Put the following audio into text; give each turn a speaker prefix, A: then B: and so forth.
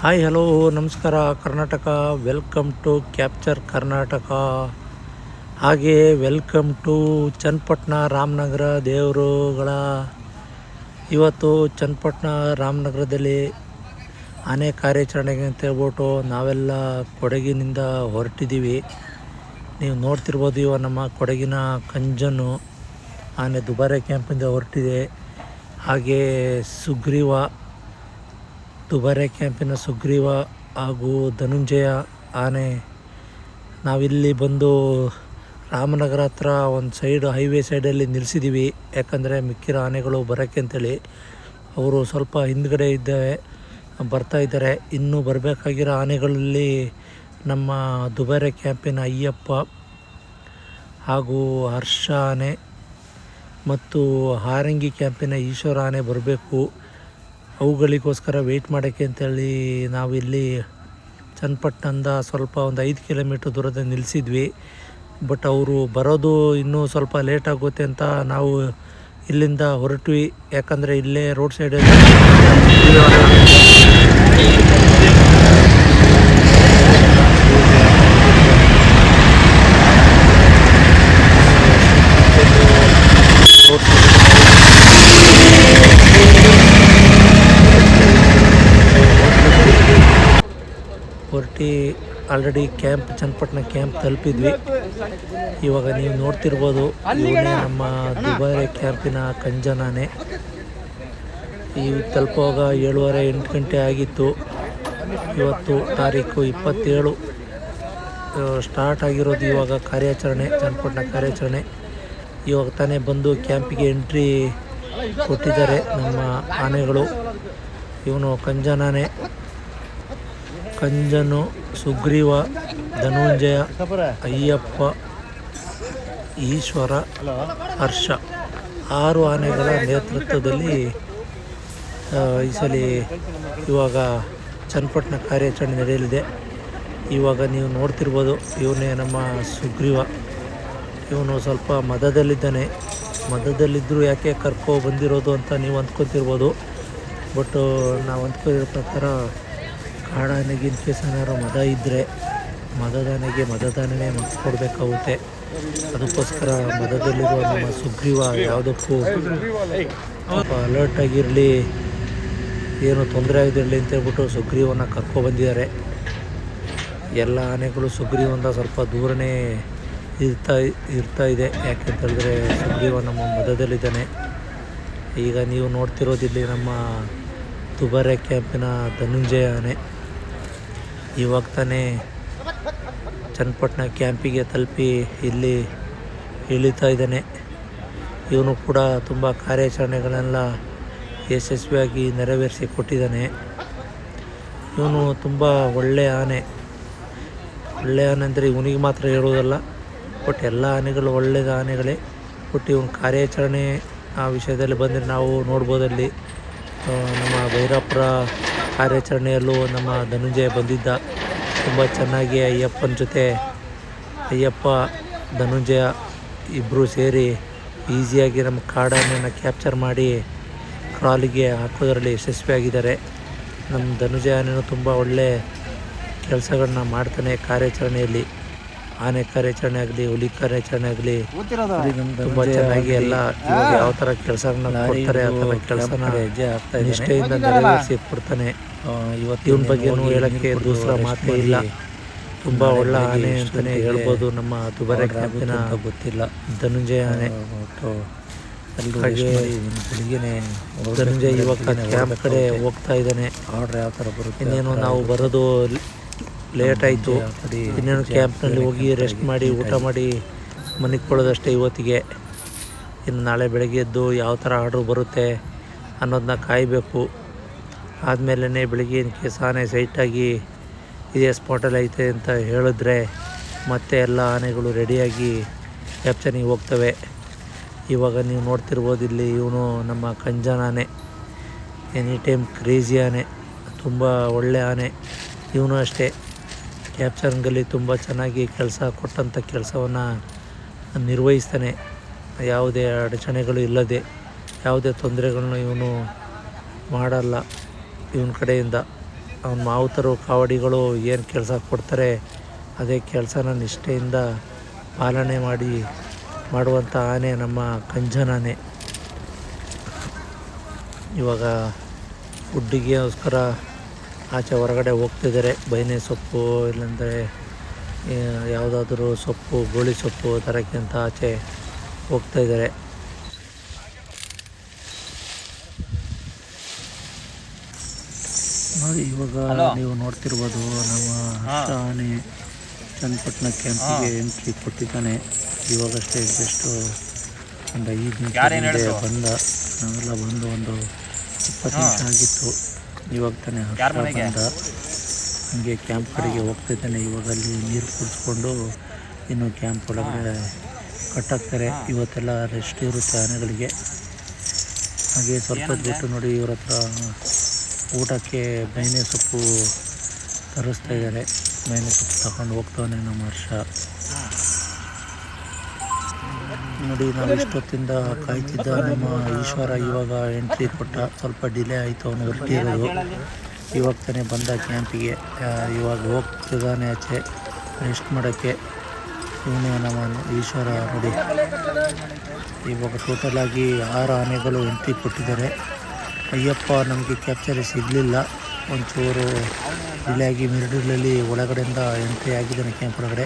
A: Hi hello ನಮಸ್ಕಾರ Karnataka. Welcome to capture Karnataka. ಹಾಗೆ welcome to Channapatna Ramanagara ದೇವರುಗಳ. ಇವತ್ತು ಚನ್ನಪಟ್ಟಣ ರಾಮನಗರದಲ್ಲಿ ಆನೆ ಕಾರ್ಯಾಚರಣೆಗೆ ಅಂತ ಹೇಳ್ಬಿಟ್ಟು ನಾವೆಲ್ಲ ಕೊಡಗಿನಿಂದ ಹೊರಟಿದ್ದೀವಿ. ನೀವು ನೋಡ್ತಿರ್ಬೋದು, ಇವ ನಮ್ಮ ಕೊಡಗಿನ ಕಂಜನು ಆನೆ ದುಬಾರೆ ಕ್ಯಾಂಪಿಂದ ಹೊರಟಿದೆ. ಹಾಗೆ ಸುಗ್ರೀವ, ದುಬಾರೆ ಕ್ಯಾಂಪಿನ ಸುಗ್ರೀವ ಹಾಗೂ ಧನುಂಜಯ ಆನೆ ನಾವಿಲ್ಲಿ ಬಂದು ರಾಮನಗರ ಹತ್ರ ಒಂದು ಸೈಡ್ ಹೈವೇ ಸೈಡಲ್ಲಿ ನಿಲ್ಲಿಸಿದ್ದೀವಿ. ಯಾಕಂದರೆ ಮಿಕ್ಕಿರೋ ಆನೆಗಳು ಬರೋಕ್ಕೆ ಅಂತೇಳಿ ಅವರು ಸ್ವಲ್ಪ ಹಿಂದ್ಗಡೆ ಬರ್ತಾ ಇದ್ದಾರೆ. ಇನ್ನೂ ಬರಬೇಕಾಗಿರೋ ಆನೆಗಳಲ್ಲಿ ನಮ್ಮ ದುಬಾರೆ ಕ್ಯಾಂಪಿನ ಅಯ್ಯಪ್ಪ ಹಾಗೂ ಹರ್ಷ ಆನೆ ಮತ್ತು ಹಾರಂಗಿ ಕ್ಯಾಂಪಿನ ಈಶ್ವರ ಆನೆ ಬರಬೇಕು. ಅವುಗಳಿಗೋಸ್ಕರ ವೆಯ್ಟ್ ಮಾಡೋಕ್ಕೆ ಅಂತೇಳಿ ನಾವಿಲ್ಲಿ ಚನ್ನಪಟ್ಟಣದಿಂದ ಸ್ವಲ್ಪ ಒಂದು 5 ಕಿಲೋಮೀಟ್ರ್ ದೂರದ ನಿಲ್ಲಿಸಿದ್ವಿ. ಬಟ್ ಅವರು ಬರೋದು ಇನ್ನೂ ಸ್ವಲ್ಪ ಲೇಟ್ ಆಗುತ್ತೆ ಅಂತ ನಾವು ಇಲ್ಲಿಂದ ಹೊರಟ್ವಿ. ಯಾಕಂದರೆ ಇಲ್ಲೇ ರೋಡ್ ಸೈಡಲ್ಲಿ ಹೊರಟಿ ಆಲ್ರೆಡಿ ಚನ್ನಪಟ್ಟಣ ಕ್ಯಾಂಪ್ ತಲುಪಿದ್ವಿ. ಇವಾಗ ನೀವು ನೋಡ್ತಿರ್ಬೋದು, ಇವನೇ ನಮ್ಮ ದುಬಾರೆ ಕ್ಯಾಂಪಿನ ಕಂಜನಾನೆ. ಈಗ ತಲುಪುವಾಗ 7:30-8 ಗಂಟೆ ಆಗಿತ್ತು. ಇವತ್ತು ತಾರೀಕು 27 ಸ್ಟಾರ್ಟ್ ಆಗಿರೋದು ಇವಾಗ ಕಾರ್ಯಾಚರಣೆ, ಚನ್ನಪಟ್ಟಣ ಕಾರ್ಯಾಚರಣೆ. ಇವಾಗ ತಾನೇ ಬಂದು ಕ್ಯಾಂಪಿಗೆ ಎಂಟ್ರಿ ಕೊಟ್ಟಿದ್ದಾರೆ ನಮ್ಮ ಆನೆಗಳು. ಇವನು ಕಂಜನಾನೆ, ಕಂಜನು, ಸುಗ್ರೀವ, ಧನುಂಜಯ, ಅಯ್ಯಪ್ಪ, ಈಶ್ವರ, ಹರ್ಷ 6 ಆನೆಗಳ ನೇತೃತ್ವದಲ್ಲಿ ಈ ಸಲ ಇವಾಗ ಚನ್ನಪಟ್ಟಣ ಕಾರ್ಯಾಚರಣೆ ನಡೆಯಲಿದೆ. ಇವಾಗ ನೀವು ನೋಡ್ತಿರ್ಬೋದು, ಇವನೇ ನಮ್ಮ ಸುಗ್ರೀವ. ಇವನು ಸ್ವಲ್ಪ ಮದದಲ್ಲಿದ್ದಾನೆ. ಮದದಲ್ಲಿದ್ದರೂ ಯಾಕೆ ಕರ್ಕೊ ಬಂದಿರೋದು ಅಂತ ನೀವು ಅಂದ್ಕೊತಿರ್ಬೋದು. ಬಟ್ ನಾವು ಅಂದ್ಕೊಂಡಿರೋ ಪ್ರಕಾರ ಕಾಡಾನೆಗೆ ಇನ್ ಕೇಸ್ ಏನಾದ್ರು ಮದ ಇದ್ದರೆ ಮದದಾನೆಗೆ ಮದ್ದು ಕೊಡಬೇಕಾಗುತ್ತೆ. ಅದಕ್ಕೋಸ್ಕರ ಮದದಲ್ಲಿರುವ ನಮ್ಮ ಸುಗ್ರೀವ ಯಾವುದಕ್ಕೂ ಸ್ವಲ್ಪ ಅಲರ್ಟಾಗಿರಲಿ, ಏನು ತೊಂದರೆ ಆಗದಿರಲಿ ಅಂತೇಳ್ಬಿಟ್ಟು ಸುಗ್ರೀವನ ಕರ್ಕೊಬಂದಿದ್ದಾರೆ. ಎಲ್ಲ ಆನೆಗಳು ಸುಗ್ರೀವಂದ ಸ್ವಲ್ಪ ದೂರನೇ ಇರ್ತಾ ಇದೆ. ಯಾಕೆಂತೇಳಿದ್ರೆ ಸುಗ್ರೀವ ನಮ್ಮ ಮದದಲ್ಲಿದ್ದಾನೆ. ಈಗ ನೀವು ನೋಡ್ತಿರೋದಿಲ್ಲಿ ನಮ್ಮ ದುಬಾರೆ ಕ್ಯಾಂಪಿನ ಧನುಂಜಯ ಆನೆ. ಇವಾಗ ತಾನೇ ಚನ್ನಪಟ್ಟಣ ಕ್ಯಾಂಪಿಗೆ ತಲುಪಿ ಇಲ್ಲಿ ಇಳಿತಾ ಇದ್ದಾನೆ. ಇವನು ಕೂಡ ತುಂಬ ಕಾರ್ಯಾಚರಣೆಗಳೆಲ್ಲ ಯಶಸ್ವಿಯಾಗಿ ನೆರವೇರಿಸಿ ಕೊಟ್ಟಿದ್ದಾನೆ. ಇವನು ತುಂಬ ಒಳ್ಳೆಯ ಆನೆ ಅಂದರೆ ಇವನಿಗೆ ಮಾತ್ರ ಹೇಳೋದಲ್ಲ, ಬಟ್ ಎಲ್ಲ ಆನೆಗಳು ಒಳ್ಳೆಯದ ಆನೆಗಳೇ. ಬಟ್ ಇವನು ಕಾರ್ಯಾಚರಣೆ ಆ ವಿಷಯದಲ್ಲಿ ಬಂದರೆ ನಾವು ನೋಡ್ಬೋದಲ್ಲಿ ನಮ್ಮ ಭೈರಾಪುರ ಕಾರ್ಯಾಚರಣೆಯಲ್ಲೂ ನಮ್ಮ ಧನುಂಜಯ ಬಂದಿದ್ದ. ತುಂಬ ಚೆನ್ನಾಗಿ ಅಯ್ಯಪ್ಪ ಧನುಂಜಯ ಇಬ್ಬರು ಸೇರಿ ಈಸಿಯಾಗಿ ನಮ್ಮ ಕಾಡಾನೆಯನ್ನು ಕ್ಯಾಪ್ಚರ್ ಮಾಡಿ ಕ್ರಾಲಿಗೆ ಹಾಕೋದರಲ್ಲಿ ಯಶಸ್ವಿಯಾಗಿದ್ದಾರೆ. ನಮ್ಮ ಧನುಂಜಯ ಆನೆಯೂ ತುಂಬ ಒಳ್ಳೆ ಕೆಲಸಗಳನ್ನ ಮಾಡ್ತಾನೆ ಕಾರ್ಯಾಚರಣೆಯಲ್ಲಿ. ಆನೆ ಕಾರ್ಯಾಚರಣೆ ಆಗಲಿ, ಹುಲಿ ಕಾರ್ಯಾಚರಣೆ ಆಗಲಿ ತುಂಬ ಚೆನ್ನಾಗಿ ಎಲ್ಲ ಯಾವ ಥರ ಕೆಲಸಗಳನ್ನ ಕೊಡ್ತಾರೆ ಆ ಥರ ಕೆಲಸನ ನಿಷ್ಠೆಯಿಂದ ನೆರವೇರಿಸಿ ಕೊಡ್ತಾನೆ. ಇವತ್ತಿನ ಬಗ್ಗೆನೂ ಹೇಳೋಕ್ಕೆ ದೂಸರ ಮಾತೇ ಇಲ್ಲ. ತುಂಬ ಒಳ್ಳೆ ಆನೆ ಅಂತಲೇ ಹೇಳ್ಬೋದು ನಮ್ಮ ದುಬಾರೆ ಕ್ಯಾಂಪಿನ ಗೊತ್ತಿಲ್ಲ ಧನುಂಜಯ ಆನೆ. ಹಾಗೆ ಧನುಂಜಯ ಇವಾಗ ಕ್ಯಾಂಪ್ ಕಡೆ ಹೋಗ್ತಾ ಇದ್ದಾನೆ. ಆರ್ಡ್ರ್ ಯಾವ ಥರ ಬರುತ್ತೆ, ಇನ್ನೇನು ನಾವು ಬರೋದು ಲೇಟ್ ಆಯಿತು. ಇನ್ನೇನು ಕ್ಯಾಂಪ್ನಲ್ಲಿ ಹೋಗಿ ರೆಸ್ಟ್ ಮಾಡಿ ಊಟ ಮಾಡಿ ಮನೆಗೆ ಕೊಡೋದಷ್ಟೇ ಇವತ್ತಿಗೆ. ಇನ್ನು ನಾಳೆ ಬೆಳಗ್ಗೆ ಎದ್ದು ಯಾವ ಥರ ಆರ್ಡ್ರು ಬರುತ್ತೆ ಅನ್ನೋದನ್ನ ಕಾಯಬೇಕು. ಆದಮೇಲೆ ಬೆಳಗ್ಗೆ ಇನ್ ಕೇಸ್ ಆನೆ ಸೈಟಾಗಿ ಇದೇ ಸ್ಪಾಟಲ್ಲಿ ಐತೆ ಅಂತ ಹೇಳಿದ್ರೆ ಮತ್ತೆ ಎಲ್ಲ ಆನೆಗಳು ರೆಡಿಯಾಗಿ ಕ್ಯಾಪ್ಚರಿಂಗ್ ಹೋಗ್ತವೆ. ಇವಾಗ ನೀವು ನೋಡ್ತಿರ್ಬೋದು, ಇಲ್ಲಿ ಇವನು ನಮ್ಮ ಕಂಜನ್ ಆನೆ, ಎನಿ ಟೈಮ್ ಕ್ರೇಜಿ ಆನೆ, ತುಂಬ ಒಳ್ಳೆ ಆನೆ. ಇವನು ಅಷ್ಟೇ ಕ್ಯಾಪ್ಚರಿಂಗಲ್ಲಿ ತುಂಬ ಚೆನ್ನಾಗಿ ಕೊಟ್ಟಂಥ ಕೆಲಸವನ್ನು ನಿರ್ವಹಿಸ್ತಾನೆ. ಯಾವುದೇ ಅಡಚಣೆಗಳು ಇಲ್ಲದೆ, ಯಾವುದೇ ತೊಂದರೆಗಳನ್ನ ಇವನು ಮಾಡಲ್ಲ ಇವನ ಕಡೆಯಿಂದ. ಅವ್ನ ಮಾವುತರು ಕಾವಡಿಗಳು ಏನು ಕೆಲಸ ಕೊಡ್ತಾರೆ ಅದೇ ಕೆಲಸನ ನಿಷ್ಠೆಯಿಂದ ಪಾಲನೆ ಮಾಡುವಂಥ ಆನೆ ನಮ್ಮ ಕಂಜನಾನೆ. ಇವಾಗ ಫುಡ್ಡಿಗೋಸ್ಕರ ಆಚೆ ಹೊರಗಡೆ ಹೋಗ್ತಿದ್ದಾರೆ. ಬೈನೆ ಸೊಪ್ಪು ಇಲ್ಲಾಂದರೆ ಯಾವುದಾದ್ರೂ ಸೊಪ್ಪು, ಗೋಳಿ ಸೊಪ್ಪು ತರಕ್ಕೆ ಅಂತ ಆಚೆ ಹೋಗ್ತಾಯಿದ್ದಾರೆ. ನೋಡಿ, ಇವಾಗ ನೀವು ನೋಡ್ತಿರ್ಬೋದು ನಮ್ಮ ಹರ್ಷ ಆನೆ ಚನ್ನಪಟ್ಟಣ ಕ್ಯಾಂಪಿಗೆ ಎಂಟ್ರಿ ಕೊಟ್ಟಿದ್ದಾನೆ. ಇವಾಗಷ್ಟೇ ಜಸ್ಟು ಒಂದು 5 ನಿಮಿಷ ಬಂದ. ನಾವೆಲ್ಲ ಬಂದು ಒಂದು 20 ನಿಮಿಷ ಆಗಿತ್ತು. ಇವಾಗ ತಾನೇ ಹರ್ಷ ಬಂದ. ಹಾಗೆ ಕ್ಯಾಂಪ್ ಕಡೆಗೆ ಹೋಗ್ತಿದ್ದಾನೆ. ಇವಾಗ ಅಲ್ಲಿ ನೀರು ಕುಡಿಸ್ಕೊಂಡು ಇನ್ನು ಕ್ಯಾಂಪ್ ಒಳಗಡೆ ಕಟ್ಟಾಕ್ತಾರೆ. ಇವತ್ತೆಲ್ಲ ರೆಸ್ಟ್ ಇರುತ್ತೆ ಆನೆಗಳಿಗೆ. ಹಾಗೆ ಸ್ವಲ್ಪ ಬಿಟ್ಟು ನೋಡಿ, ಇವ್ರ ಹತ್ರ ಊಟಕ್ಕೆ ಬೈನೆ ಸೊಪ್ಪು ತರಿಸ್ತಾ ಇದ್ದಾರೆ. ಬೈನೆ ಸೊಪ್ಪು ತಗೊಂಡು ಹೋಗ್ತಾನೆ ನಮ್ಮ ಹರ್ಷ. ನೋಡಿ, ನಾವು ಇಷ್ಟೊತ್ತಿಂದ ಕಾಯ್ತಿದ್ದ ನಮ್ಮ ಈಶ್ವರ ಇವಾಗ ಎಂಟ್ರಿ ಕೊಟ್ಟ. ಸ್ವಲ್ಪ ಡಿಲೇ ಆಯಿತು ಅವನು ಹೊರಟಿರೋದು. ಇವಾಗ ತಾನೇ ಬಂದ ಕ್ಯಾಂಪಿಗೆ. ಇವಾಗ ಹೋಗ್ತಿದ್ದಾನೆ ಆಚೆ ರೆಸ್ಟ್ ಮಾಡೋಕ್ಕೆ. ಇವನೇ ನಮ್ಮ ಈಶ್ವರ. ನೋಡಿ, ಇವಾಗ ಟೋಟಲಾಗಿ 6 ಆನೆಗಳು ಎಂಟ್ರಿ ಕೊಟ್ಟಿದ್ದಾರೆ. ಅಯ್ಯಪ್ಪ, ನಮಗೆ ಕ್ಯಾಪ್ಚರ್ ಸಿಗಲಿಲ್ಲ. ಒಂಚೂರು ಡಿಲೇ ಆಗಿ ಮಿಡಲಲ್ಲಿ ಒಳಗಡೆಯಿಂದ ಎಂಟ್ರಿ ಆಗಿದ್ದಾನೆ ಕ್ಯಾಂಪ್ ಒಳಗಡೆ.